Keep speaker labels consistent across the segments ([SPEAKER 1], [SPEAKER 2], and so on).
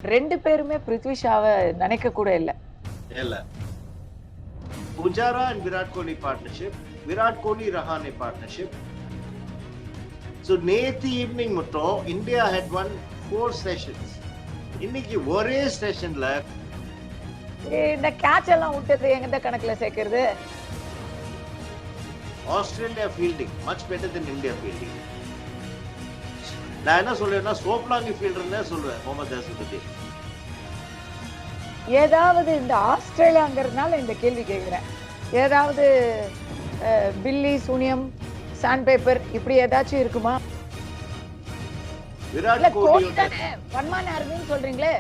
[SPEAKER 1] 2 பேருமே பிருத்வி ஷாவ நினைக்க கூட இல்ல.
[SPEAKER 2] இல்ல. Pujara and Virat Kohli partnership, Virat Kohli Rahane partnership. So நேத்து ஈவினிங் மட்டும் இந்தியா had won 4 sessions. இன்னைக்கு ஒரே செஷன்ல
[SPEAKER 1] இந்த கேட்ச் எல்லாம் விட்டது எங்க கணக்குல சேர்க்கிறது?
[SPEAKER 2] Australia fielding much better than India fielding. நான் என்ன சொல்றேன்னா சோப்லாங்கி ஃபீல்டர்னே சொல்றேன் முகமது அஸ்ஹருதீன்.
[SPEAKER 1] ஏதாவது இந்த ஆஸ்திரேலியாங்கிறதுனால இந்த கேள்வி கேட்கிறேன். ஏதாவது பில்லி சூனியம் சாண்ட் பேப்பர் இப்படி ஏதாச்சும் இருக்குமா?
[SPEAKER 2] விராட் கோலி
[SPEAKER 1] பன்மான் ஆர்மின்னு சொல்றீங்களே,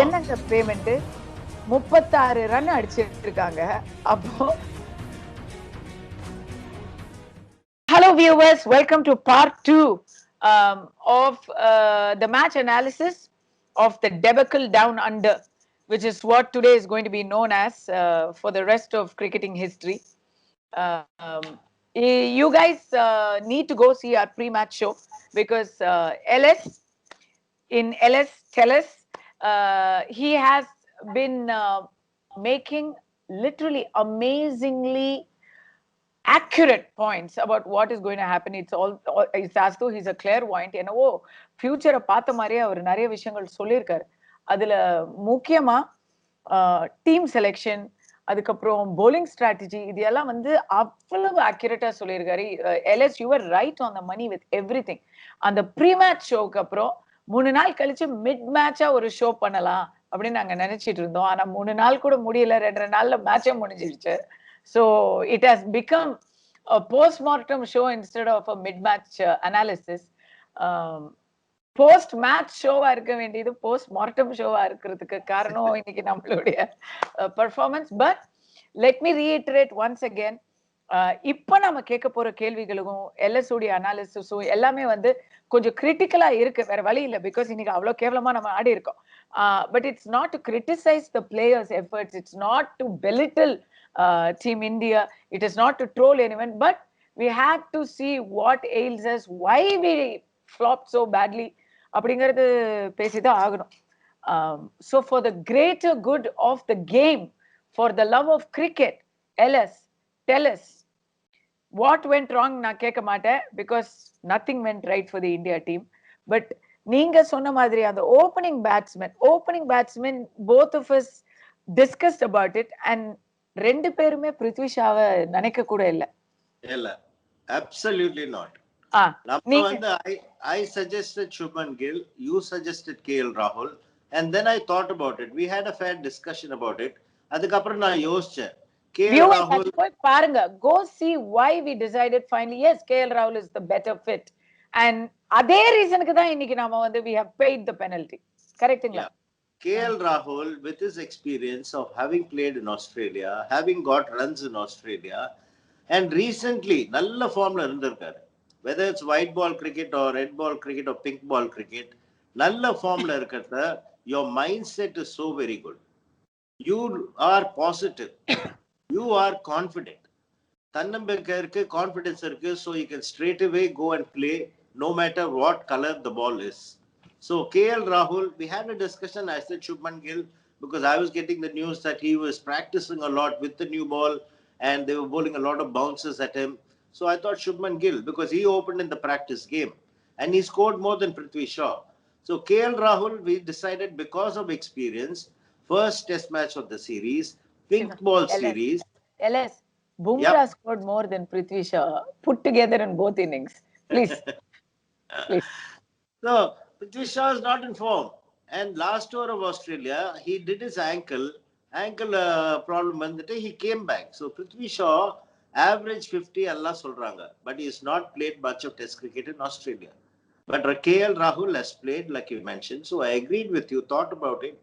[SPEAKER 1] என்னங்க பேமெண்ட்? 36 ரன் அடிச்சிருக்காங்க. அப்போ hello viewers, welcome to part 2 of the match analysis of the debacle down under, which is what today is going to be known as for the rest of cricketing history. You guys need to go see our pre-match show because LS in LS Tellus, he has been making literally amazingly accurate points about what is going to happen. It's as though he's a clairvoyant. என்னவோ ஃபியூச்சரை பார்த்த மாதிரியே அவர் நிறைய விஷயங்கள் சொல்லியிருக்காரு. அதுல முக்கியமா team selection, அதுக்கப்புறம் bowling strategy, இது எல்லாம் வந்து அவ்வளவு அக்யூரேட்டா சொல்லியிருக்காரு. LS you are right on the money with everything. அந்த ப்ரீ மேட்ச் ஷோக்கு அப்புறம் 3 நாள் கழிச்சு மிட் மேட்சா ஒரு ஷோ பண்ணலாம் அப்படின்னு நாங்க நினைச்சிட்டு இருந்தோம். ஆனா 3 நாள் கூட முடியல, 2 நாள்ல மேட்சே முடிஞ்சிருச்சு. So it has become a post-mortem show instead of a mid-match analysis. Post-match ஷோவா இருக்க வேண்டியது post-mortem ஷோவா இருக்கிறதுக்கு காரணம் இன்னைக்கு நம்மளுடைய performance. But let me reiterate once again, இப்ப நம்ம கேட்க போற கேள்விகளும் எல்எஸ் உடைய அனாலிசிஸும் எல்லாமே வந்து கொஞ்சம் கிரிட்டிக்கலா இருக்கு, வேற வழி இல்லை. பிகாஸ் இன்னைக்கு அவ்வளவு கேவலமா நம்ம ஆடி இருக்கோம். But it's not to criticize the players efforts, it's not to belittle Team India, it is not to troll anyone, but we had to see what ails us, why we flopped so badly அப்படிங்கிறது பேசிதான் ஆகணும். So for the greater good of the game, for the love of cricket, LS, tell us what went wrong. நான் கேட்க மாட்டேன் because nothing went right for the India team. But நீங்க சொன்ன மாதிரி அந்த opening batsman, both of us discussed about it, and 2 பேருமே பிருத்வி ஷாவ நினைக்க கூட இல்ல.
[SPEAKER 2] இல்ல, absolutely not. நம்ம வந்து I suggested Shubman Gill, you suggested KL Rahul, and then I thought about it. We had a fair discussion about it. அதுக்கு அப்புறம் நான் யோசிச்சேன் KL Rahul
[SPEAKER 1] போய் பாருங்க, go see why we decided finally yes KL Rahul is the better fit, and அதே ரீசனுக்கு தான் இன்னைக்கு நாம வந்து we have paid the penalty. கரெக்ட்டுங்களா?
[SPEAKER 2] KL Rahul, with his experience of having played in Australia, having got runs in Australia, and recently நல்ல ஃபார்ம்ல இருந்திருக்காரு. Whether it's white ball cricket or red ball cricket or pink ball cricket, நல்ல ஃபார்ம்ல இருக்கிறத your mindset is so very good. You are positive. You are confident. தன்னம்பிக்கை இருக்கு, confidence இருக்கு, so you can straight away go and play no matter what color the ball is. So KL Rahul, we had a discussion. I said Shubman Gill because I was getting the news that he was practicing a lot with the new ball and they were bowling a lot of bounces at him. So I thought Shubman Gill because he opened in the practice game and he scored more than Prithvi Shaw. So KL Rahul, we decided because of experience, first test match of the series, pink ball series.
[SPEAKER 1] LS, Bumrah scored more than Prithvi Shaw put together in both innings. Please. Please.
[SPEAKER 2] So Prithvi Shaw is not in form. And last over of Australia, he did his ankle problem and he came back. So Prithvi Shaw average 50 Allah solranga, but he has not played much of test cricket in Australia. But KL Rahul has played like you mentioned. So I agreed with you, thought about it,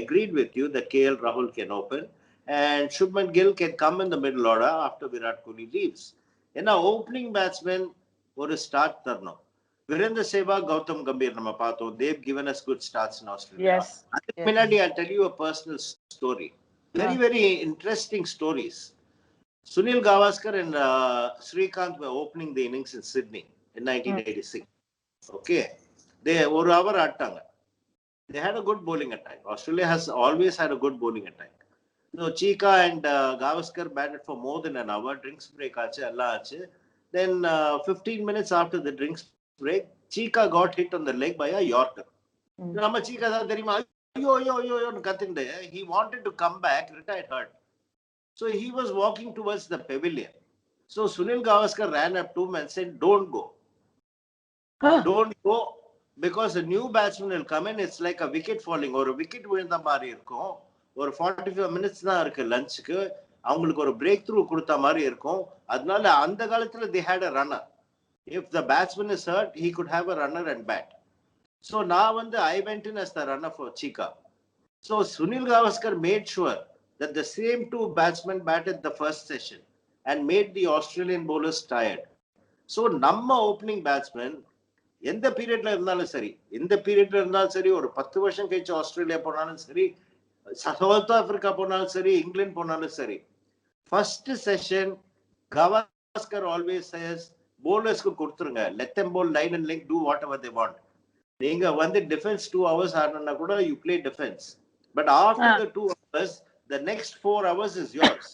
[SPEAKER 2] agreed with you that KL Rahul can open and Shubman Gill can come in the middle order after Virat Kohli leaves. In our opening batsman, or a start தரணும். Virendra Sehwag, Gautam Gambhir நம்ம பார்த்தோம். They've given us good starts in Australia.
[SPEAKER 1] Yes.
[SPEAKER 2] அதுக்கு முன்னாடி I'll tell you a personal story. Very interesting stories. Sunil Gavaskar and Srikanth were opening the innings in Sydney in 1986. Okay. They ஒரு hour ஆட்டாங்க. They had a good bowling attack. Australia has always had a good bowling attack. So Chika and Gavaskar batted for more than an hour. Drinks break ஆச்சு எல்லாம் ஆச்சு. Then 15 minutes after the drinks break, Chika got hit on the leg by a Yorker. நம்ம Chika தான் தெரியுமா, ஐயோ ஐயோ ஐயோன்னு கத்திண்டு, he wanted to come back, retired hurt. So he was walking towards the pavilion. So Sunil Gavaskar ran up to him and said, don't go. Don't go, because a new batsman will come in. It's like a wicket falling. ஒரு wicket விழுந்த மாதிரி இருக்கும். ஒரு 45 minutes தான் இருக்கு லஞ்சுக்கு. அவங்களுக்கு ஒரு பிரேக் த்ரூ கொடுத்த மாதிரி இருக்கும். அதனால அந்த காலத்துல they had a runner. If the batsman is hurt, he could have a runner and bat. So நான் I went in as the runner for Chika. So Sunil Gavaskar made sure that the same two batsmen batted the first session and made the Australian bowlers tired. So நம்ம opening batsman எந்த பீரியட்ல இருந்தாலும் சரி, எந்த பீரியட்ல இருந்தாலும் சரி, ஒரு 10 வருஷம் கழிச்சு ஆஸ்திரேலியா போனாலும் சரி, சவுத் ஆப்பிரிக்கா போனாலும் சரி, இங்கிலாந்து போனாலும் சரி, first session Gavaskar always says, bowlersக்கு கொடுத்துருங்க, let them bowl line and length, do whatever they want. நீங்க defense 2 hours ஆடணும்னா கூட you play defense, but after the 2 hours the next 4 hours is yours.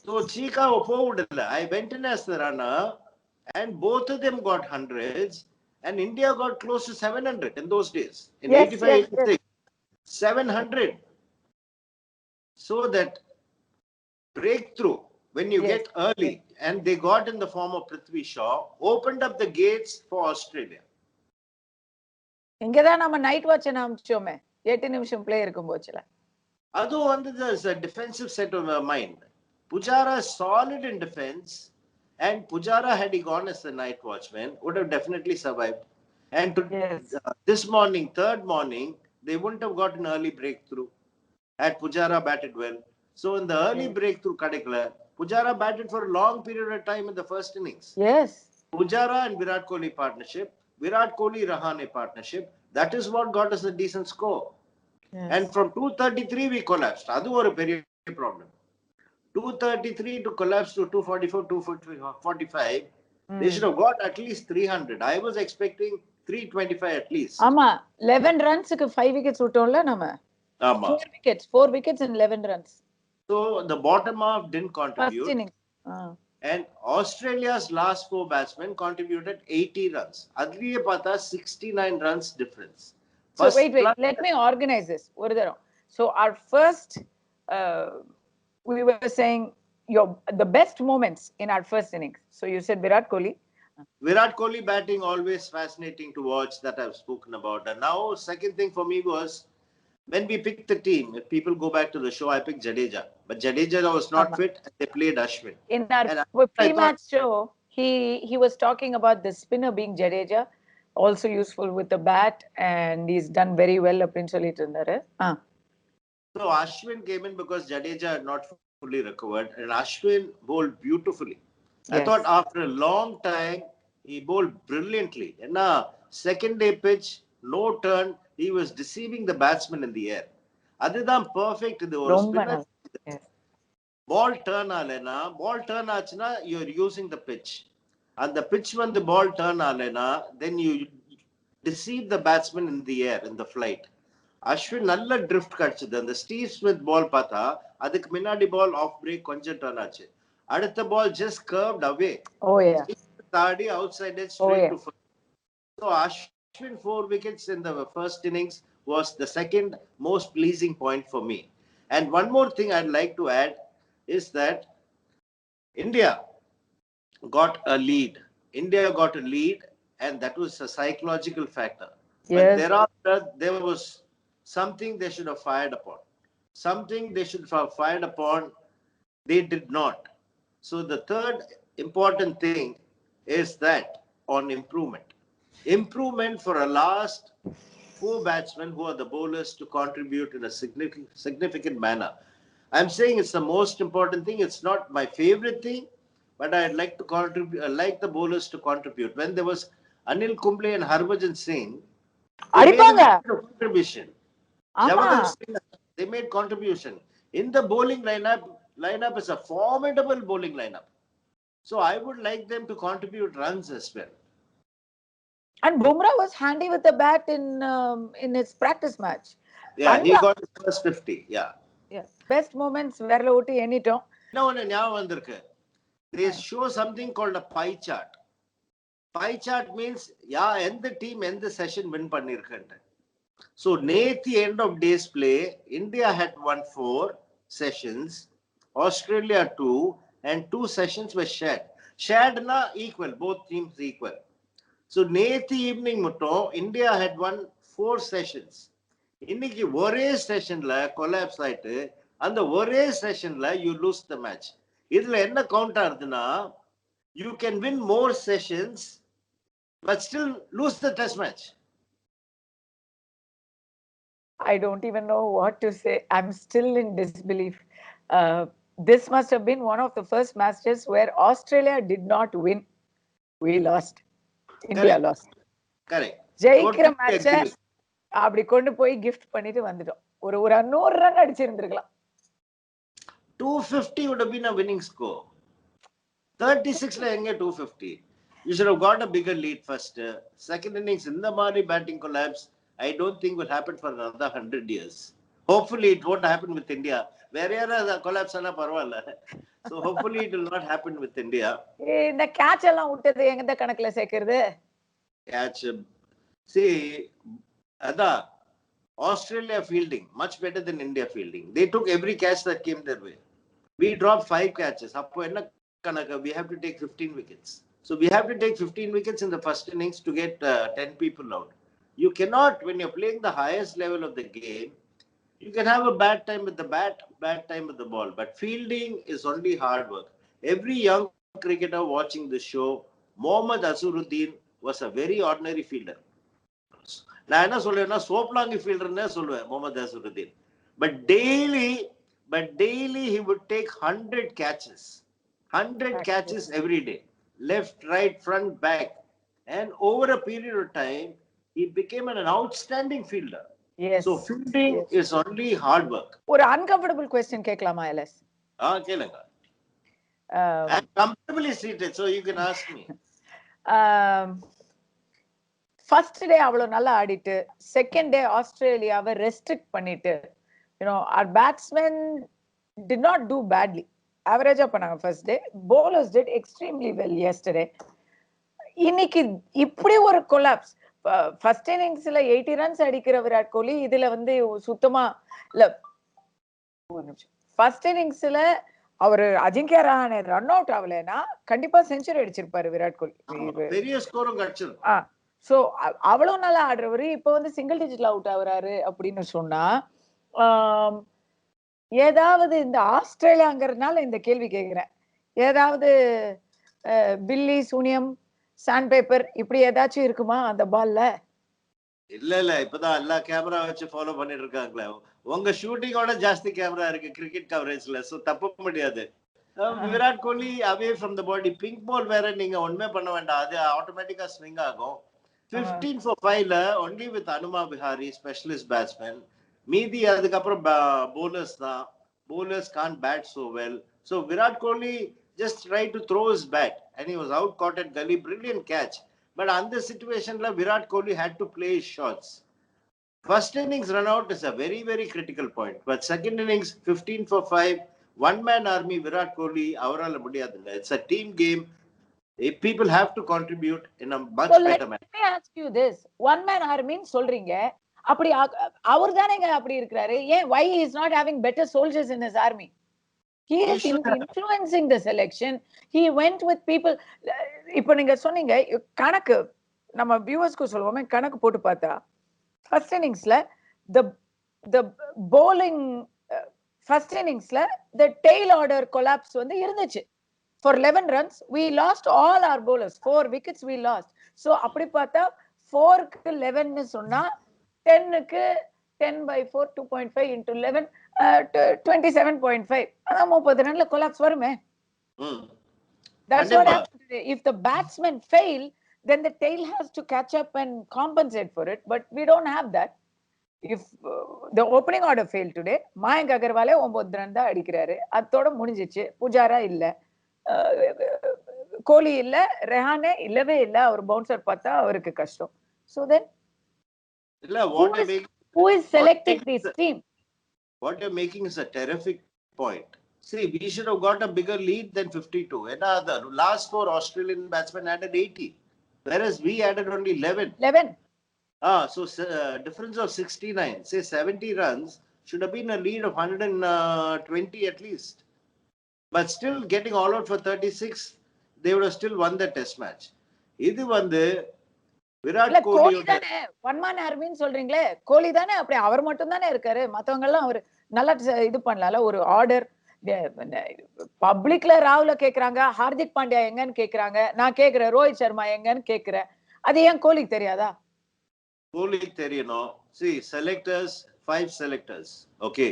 [SPEAKER 2] So Chika போவிடல. I went in as the runner and both of them got hundreds, and India got close to 700 in those days. In 85-86, 700. So that breakthrough, when you get early, and they got in the form of Prithvi Shaw, opened up the gates for Australia.
[SPEAKER 1] இங்கதான் நம்ம night watch அனுப்பிச்சோமே 8 நிமிஷம் play இருக்கும் போச்சுல.
[SPEAKER 2] அது the defensive set of mind. Pujara solid in defense, and Pujara, had he gone as the night watchman, would have definitely survived. And this morning, third morning, they wouldn't have got an early breakthrough had Pujara batted well. So in the early breakthrough kadikla, Pujara batted for a long period of time in the first innings.
[SPEAKER 1] Yes.
[SPEAKER 2] Pujara and Virat Kohli partnership, Virat Kohli Rahane partnership, that is what got us a decent score. Yes. And from 233 we collapsed. Adu oru periya problem. 233 to collapse to 244, 245. They should have got at least 300. I was expecting 325 at least.
[SPEAKER 1] Ama 11 runs ku 5 wickets விட்டோம்ல நம்ம.
[SPEAKER 2] Ama
[SPEAKER 1] 4 wickets and 11 runs.
[SPEAKER 2] So the bottom half didn't contribute.
[SPEAKER 1] First innings.
[SPEAKER 2] And Australia's last 4 batsmen contributed 80 runs. Adliye pata 69 runs difference.
[SPEAKER 1] So wait, let me organize this. So our first we were saying the best moments in our first innings. So you said Virat Kohli.
[SPEAKER 2] Virat Kohli batting always fascinating to watch, that I've spoken about. And now second thing for me was when we picked the team. If people go back to the show, I picked Jadeja, but Jadeja was not fit and they played Ashwin.
[SPEAKER 1] In our pre-match show, he was talking about the spinner being Jadeja, also useful with the bat, and he's done very well appdin solittu irundharu.
[SPEAKER 2] So Ashwin came in because Jadeja had not fully recovered, and Ashwin bowled beautifully. Yes. I thought after a long time, he bowled brilliantly. And second day pitch, no turn, he was deceiving the batsman in the air. Adidhan perfect. Spinner. Yes. Ball turn aachna, you're using the pitch. And the pitch when the ball turn then you deceive the batsman in the air, in the flight. Ashwin நல்ல drift கடிச்சது. அந்த Steve Smith பால் பார்த்தா அதுக்கு முன்னாடி பால் of break கொஞ்சம் turn ஆச்சு. அடுத்த பால் just curved away.
[SPEAKER 1] Oh yeah.
[SPEAKER 2] தாடி outside it straight to first. So Ashwin 4 wickets in the first innings was the second most pleasing point for me. And one more thing I'd like to add is that India got a lead. And that was a psychological factor. Yes. But thereafter, there was something they should have fired upon. They did not. So the third important thing is that on improvement for a last 4 batsmen who are the bowlers to contribute in a significant manner. I'm saying it's the most important thing. It's not my favorite thing, but I'd like to contribute. I like the bowlers to contribute. When there was Anil Kumble and Harbhajan Singh, they made a contribution. They made contribution. In the bowling lineup is a formidable bowling lineup. So I would like them to contribute runs as well.
[SPEAKER 1] And Bumrah was handy with the bat in his practice match.
[SPEAKER 2] Yeah, he got his first 50. Yeah.
[SPEAKER 1] Yeah. Best moments விரல ஓட்டி எண்ணிட்டோம்.
[SPEAKER 2] இன்னொன்னு ஞாபகம் வந்திருக்கு. They show something called a pie chart. Pie chart means எந்த team எந்த session win பண்ணிருக்குன்னு. So நேத்தி end of day's play, India had won 4 sessions, Australia 2, and 2 sessions were shared. Shared na equal, both teams equal. So நேத்தி evening மட்டும் India had won 4 sessions. இன்னைக்கு ஒரே செஷன்ல collapse ஆயிட்டு அந்த ஒரே செஷன்ல you lose the match. இதுல என்ன கவுண்ட் ஆகுதுன்னா you can win more sessions but still lose the test match.
[SPEAKER 1] I don't even know what to say. I'm still in disbelief. This must have been one of the first matches where Australia did not win. We lost. India
[SPEAKER 2] Correct.
[SPEAKER 1] lost.
[SPEAKER 2] Correct.
[SPEAKER 1] ஜெயிக்கிற
[SPEAKER 2] Totally
[SPEAKER 1] மேட்ச
[SPEAKER 2] agree.
[SPEAKER 1] அப்படி கொண்டு போய் gift பண்ணிட்டு வந்துட்டோம். ஒரு 100 run அடிச்சிருந்திருக்கலாம்.
[SPEAKER 2] 250 would have been a winning score. 36 la enga 250. You should have got a bigger lead first. Second innings in the Mari batting collapse, I don't think will happen for another 100 years. Hopefully it won't happen with India. Wherever the collapse ana parvala. So hopefully it will not happen with India.
[SPEAKER 1] இந்த catch எல்லாம் விட்டது எங்க கணக்குல சேர்க்கிறது?
[SPEAKER 2] Catch. See, Ada, Australia fielding much better than India fielding. They took every catch that came their way. We dropped 5 catches. Appo enna kanaka, we have to take 15 wickets. So we have to take 15 wickets in the first innings to get 10 people out. You cannot, when you're playing the highest level of the game, you can have a bad time with the bat, bad time with the ball. But fielding is only hard work. Every young cricketer watching the show, Mohammad Azharuddin was a very ordinary fielder. நான் என்ன சொல்லுவேன்னா சோப்லாங்கி ஃபீல்டர்னே சொல்லுவேன் Mohammed Azharuddin. But daily he would take 100 catches every day, left, right, front, back, and over a period of time he became an outstanding fielder.
[SPEAKER 1] Yes.
[SPEAKER 2] So fielding is only hard work.
[SPEAKER 1] ஒரு uncomfortable question கேட்கலாமா LS?
[SPEAKER 2] கேளுங்க. I'm comfortably seated, so you can ask me.
[SPEAKER 1] First day அவ்வளவு நல்லா ஆடிட்டு second day ஆஸ்திரேலியாவை restrict பண்ணிட்டு our batsmen did not do badly. ஆவரேஜா பண்ணாங்க first day. bowlers did extremely well yesterday. இன்னைக்கு இப்படி ஒரு கொலாப்ஸ். ஃபர்ஸ்ட் இன்னிங்ஸ்ல 80 ரன்ஸ் அடிக்கிற விராட் கோலி இதுல சுத்தமா இல்ல. ஃபர்ஸ்ட் இன்னிங்ஸ்ல அவரு அஜிங்கியா ரஹானே ரன் அவுட் ஆகலைன்னா கண்டிப்பா செஞ்சுரி அடிச்சிருப்பாரு விராட் கோலி.
[SPEAKER 2] பெரிய ஸ்கோரும் கிடைச்சிருக்கும்.
[SPEAKER 1] சோ அவ்வளவு நல்லா ஆடுறவரு இப்ப சிங்கிள் டிஜிட்ல அவுட் ஆகுறாரு அப்படின்னு சொன்னா ஏதாவது இந்த ஆஸ்திரேலியாங்கிறதுனால இந்த கேள்வி கேட்கிறேன். ஏதாவது பில்லி சூனியம் சாண்ட் பேப்பர் இப்படி ஏதாச்சும் இருக்குமா அந்த பால்ல?
[SPEAKER 2] இல்ல இப்பதான் எல்லா கேமரா வச்சு ஃபாலோ பண்ணிட்டு இருக்காங்களே. உங்க ஷூட்டிங்கோட ஜாஸ்தி கேமரா இருக்கு கிரிக்கெட் கவரேஜ்ல. சோ தப்ப முடியாது. Virat Kohli away from the body. Pink ball வேற நீங்க ஒண்ணுமே பண்ண வேண்டாம், அது ஆட்டோமேட்டிக்கா ஸ்விங் ஆகும். 15 for 5 only with Anuma Bihari, specialist batsman. மீதி அதுக்கப்புறம் bowlers தான். Bowlers can't bat so well. So Virat Kohli just tried to throw his bat and he was out caught at gully. Brilliant catch. But on this situation, Virat Kohli had to play his shots. First innings run out is a very, very critical point. But second innings, 15 for 5, one-man army, Virat Kohli, avarala mudiyadilla. It's a team game. If people have to contribute in a much better manner.
[SPEAKER 1] Let me ask you this. One man army சொல்றீங்க. அப்படி அவர் தானேங்க அப்படி இருக்காரு. ஏன் why he is not having better soldiers in his army? He is influencing the selection. He went with people. இப்போ நீங்க சொன்னீங்க கணக்கு நம்ம வியூவர்ஸ்க்கு சொல்லுவோமே கணக்கு போட்டு பார்த்தா ஃபர்ஸ்ட் இன்னிங்ஸ்ல the bowling ஃபர்ஸ்ட் இன்னிங்ஸ்ல the tail order collapse இருந்துச்சு. For 11 runs, we lost all our bowlers. 4 wickets we lost. So, அப்படி பார்த்தா 4க்கு 11 சொன்னா 10க்கு 10 by 4, 2.5 into 11, 27.5. ஆனா 30 ரன்ல கொலாப்ஸ் வருமே. That's what happened today. If the batsmen fail, then the tail has to catch up and compensate for it. But we don't have that. If the opening order failed today, Mayank Agarwal 9 run தான் அடிக்கிறாரு. அதோட முடிஞ்சிச்சு. புஜாரா இல்ல. கோலி இல்ல, ரெஹானே இல்லவே இல்ல. அவர் bouncer பார்த்தா அவருக்கு கஷ்டம். So then
[SPEAKER 2] இல்ல,
[SPEAKER 1] who is selecting this team?
[SPEAKER 2] What you're making is a terrific point. See, we should have got a bigger lead than 52. And the last 4 Australian batsmen added 80, whereas we added only 11.
[SPEAKER 1] 11.
[SPEAKER 2] So difference of 69. Say 70 runs should have been a lead of 120 at least. But still getting all out for 36, they would have still won the test match. இது வந்து விராட்
[SPEAKER 1] இல்ல கோலி
[SPEAKER 2] கோலியோட
[SPEAKER 1] தானே one man ஆர்மின்னு சொல்றீங்களே, கோலி தானே, அப்படி அவர் மட்டும் தானே இருக்காரு. மத்தவங்க எல்லாம் அவர் நல்லா இது பண்ணல. ஒரு ஆர்டர் பப்ளிக்ல ராவுல கேக்குறாங்க, ஹார்திக் பாண்டியா எங்கன்னு கேக்குறாங்க, நான் கேக்குறேன் ரோஹித் சர்மா எங்கன்னு கேக்குறேன். அது ஏன் கோலிக்கு தெரியாதா?
[SPEAKER 2] கோலிக்கு தெரியணும். See, selectors, 5 selectors, okay,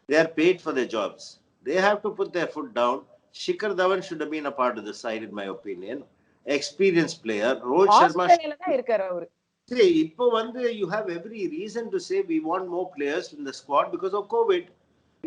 [SPEAKER 2] they are paid for their jobs. They have to put their foot down. Shikhar Dhawan should have been a part of the side, in my opinion. Experienced player. Rohit Sharma.
[SPEAKER 1] ஆஸ்திரேலியால தான் இருக்காரு அவரு.
[SPEAKER 2] See, இப்போ வந்து you have every reason to say we want more players in the squad because of COVID.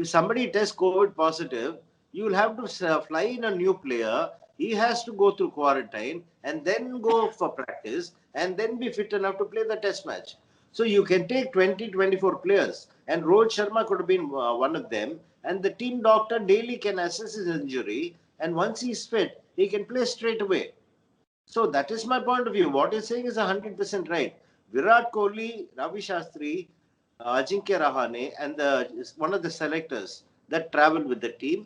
[SPEAKER 2] If somebody tests COVID positive, you will have to fly in a new player. He has to go through quarantine and then go for practice and then be fit enough to play the test match. So you can take 20, 24 players, and Rohit Sharma could have been one of them. And the team doctor daily can assess his injury, and once he's fit, he can play straight away. So that is my point of view. What you're saying is 100% right. Virat Kohli, Ravi Shastri, Ajinkya Rahane, and one of the selectors that travel with the team,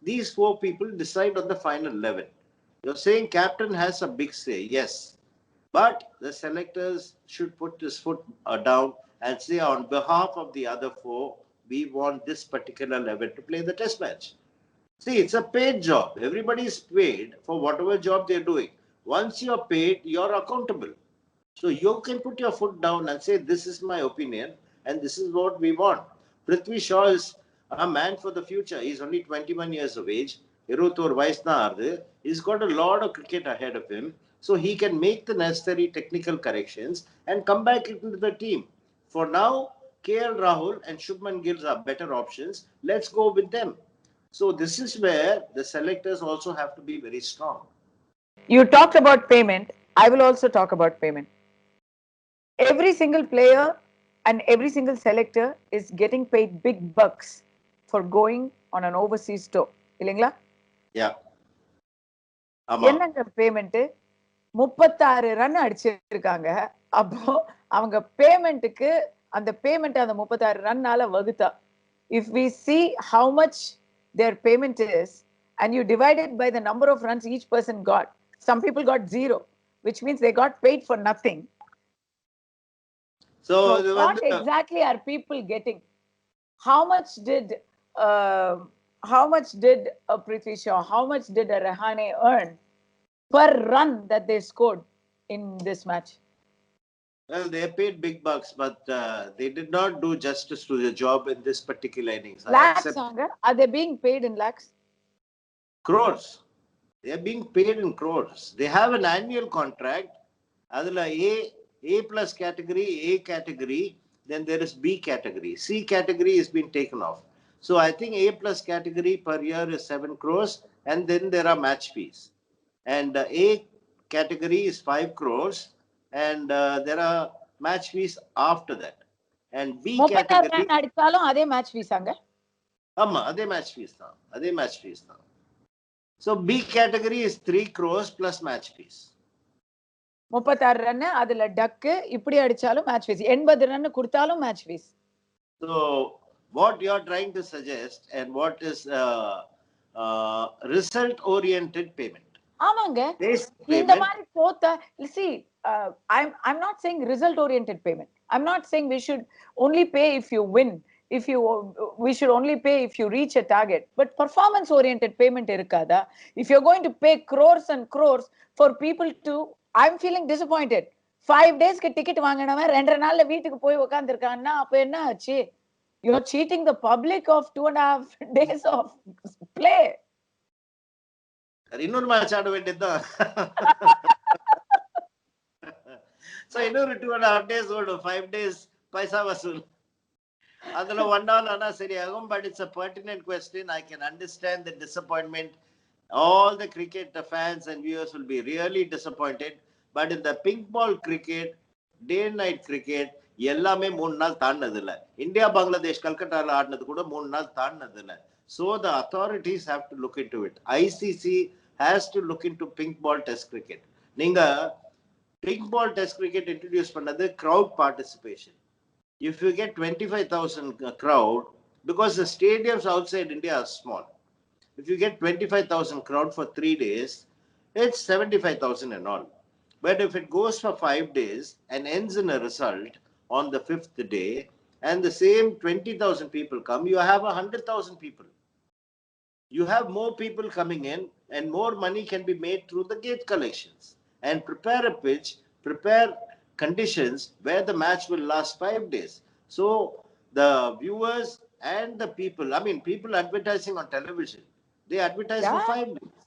[SPEAKER 2] these 4 people decide on the final 11. You're saying captain has a big say, yes. But the selectors should put his foot down and say, on behalf of the other 4, we want this particular 11 to play the test match. See, it's a paid job. Everybody is paid for whatever job they're doing. Once you're paid, you're accountable. So you can put your foot down and say, this is my opinion and this is what we want. Prithvi Shaw is a man for the future. He's only 21 years of age. He's got a lot of cricket ahead of him. So he can make the necessary technical corrections and come back into the team. For now, KL Rahul and Shubman Gill are better options. Let's go with them. So this is where the selectors also have to be very strong.
[SPEAKER 1] You talked about payment. I will also talk about payment. Every single player and every single selector is getting paid big bucks for going on an overseas tour. இல்லைங்களா?
[SPEAKER 2] Yeah.
[SPEAKER 1] என்னங்க payment? 36 run அடிச்சிருக்காங்க. அப்போ அவங்க பேமெண்ட்டுக்கு அந்த payment அந்த 36 ரன்னால வகுத்தா, if we see how much their payment is and you divide it by the number of runs each person got, some people got 0, which means they got paid for nothing. So what exactly are people getting? How much did Prithvi Shaw, how much did a Rahane earn per run that they scored in this match?
[SPEAKER 2] Well, they paid big bucks, but they did not do justice to the job in this particular innings.
[SPEAKER 1] Lakhs, are they being paid in lakhs?
[SPEAKER 2] Crores. They are being paid in crores. They have an annual contract. Adula A plus category, A category, then there is B category. C category is being taken off. So I think A plus category per year is 7 crores, and then there are match fees. And A category is 5 crores, and there are match fees after that. And B category
[SPEAKER 1] அடிச்சாலும் அதே match fees ஆங்க.
[SPEAKER 2] ஆமா, அதே match fees தான். அதே match fees தான். So B category is 3 crores plus match fees.
[SPEAKER 1] 36 run அதுல டக்கு இப்படி அடிச்சாலும் match fees, 80 ரன் கொடுத்தாலும் match fees.
[SPEAKER 2] So what you are trying to suggest and what is result oriented payment?
[SPEAKER 1] ஆமாங்க, இந்த மாதிரி போத்தா. See, I'm not saying result oriented payment. I'm not saying we should only pay if you win, we should only pay if you reach a target, but performance oriented payment irukada. If you're going to pay crores and crores for people to, I'm feeling disappointed. 5 days க்கு ticket வாங்குனவன் 2 நாள்ல வீட்டுக்கு போய் உட்கார்ந்திருக்கான்னா அப்ப என்ன ஆச்சு? You're cheating the public of 2.5 days of play.
[SPEAKER 2] இன்னொரு match ஆட வேண்டியதுதான். So இன்னொரு 2.5 days ஓடும், 5 days பைசா வசூல். அதுல 1 hour ஆனா சரியாகும். But it's a pertinent question. I can understand the disappointment All the cricket fans and viewers will be really disappointed. But in the pink ball cricket, day and night cricket, எல்லாமே 3 நாள் தாண்டது இல்ல. India Bangladesh கல்கட்டால ஆடினது கூட 3 நாள் தாண்டது இல்ல. So the authorities have to look into it. ICC has to look into pink ball test cricket. நீங்க pink ball test cricket introduce பண்ணது crowd participation. If you get 25,000 crowd, because the stadiums outside India are small, if you get 25,000 crowd for 3 days, it's 75,000 and all. But if it goes for 5 days and ends in a result on the 5th day, and the same 20,000 people come, you have 100,000 people. You have more people coming in, and more money can be made through the gate collections. And prepare a pitch, prepare conditions where the match will last 5 days. So the viewers and the people, I mean, people advertising on television, they advertise for
[SPEAKER 1] Yeah.
[SPEAKER 2] 5 days,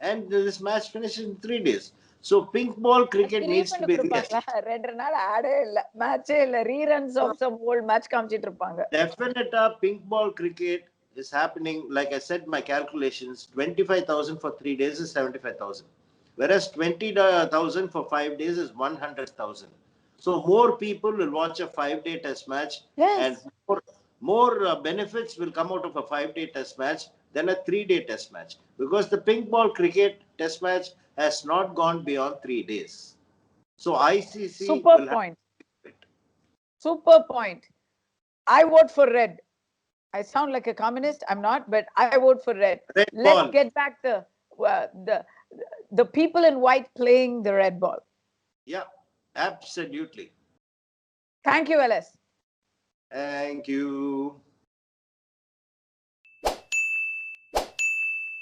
[SPEAKER 2] and this match finishes in 3 days. So pink ball cricket needs to be
[SPEAKER 1] கொடுப்பாங்களா 2 நாள் ஆடே இல்ல மேட்சே இல்ல ரீரன்ஸ் of some volt match காமிச்சிட்டு இருப்பாங்க.
[SPEAKER 2] definite pink ball cricket is happening. Like I said, my calculations, 25,000 for 3 days is 75,000, whereas 20,000 for 5 days is 100,000. So more people will watch a 5-day test match.
[SPEAKER 1] Yes.
[SPEAKER 2] And more benefits will come out of a 5-day test match than a 3-day test match, because the pink ball cricket test match has not gone beyond 3 days. So ICC
[SPEAKER 1] Super
[SPEAKER 2] will
[SPEAKER 1] point. Super point. I vote for red. I sound like a communist. I'm not, but I vote for red.
[SPEAKER 2] Red
[SPEAKER 1] Let's
[SPEAKER 2] ball.
[SPEAKER 1] get back the people in white playing the red ball.
[SPEAKER 2] Yeah, absolutely.
[SPEAKER 1] Thank you, LS.
[SPEAKER 2] Thank you.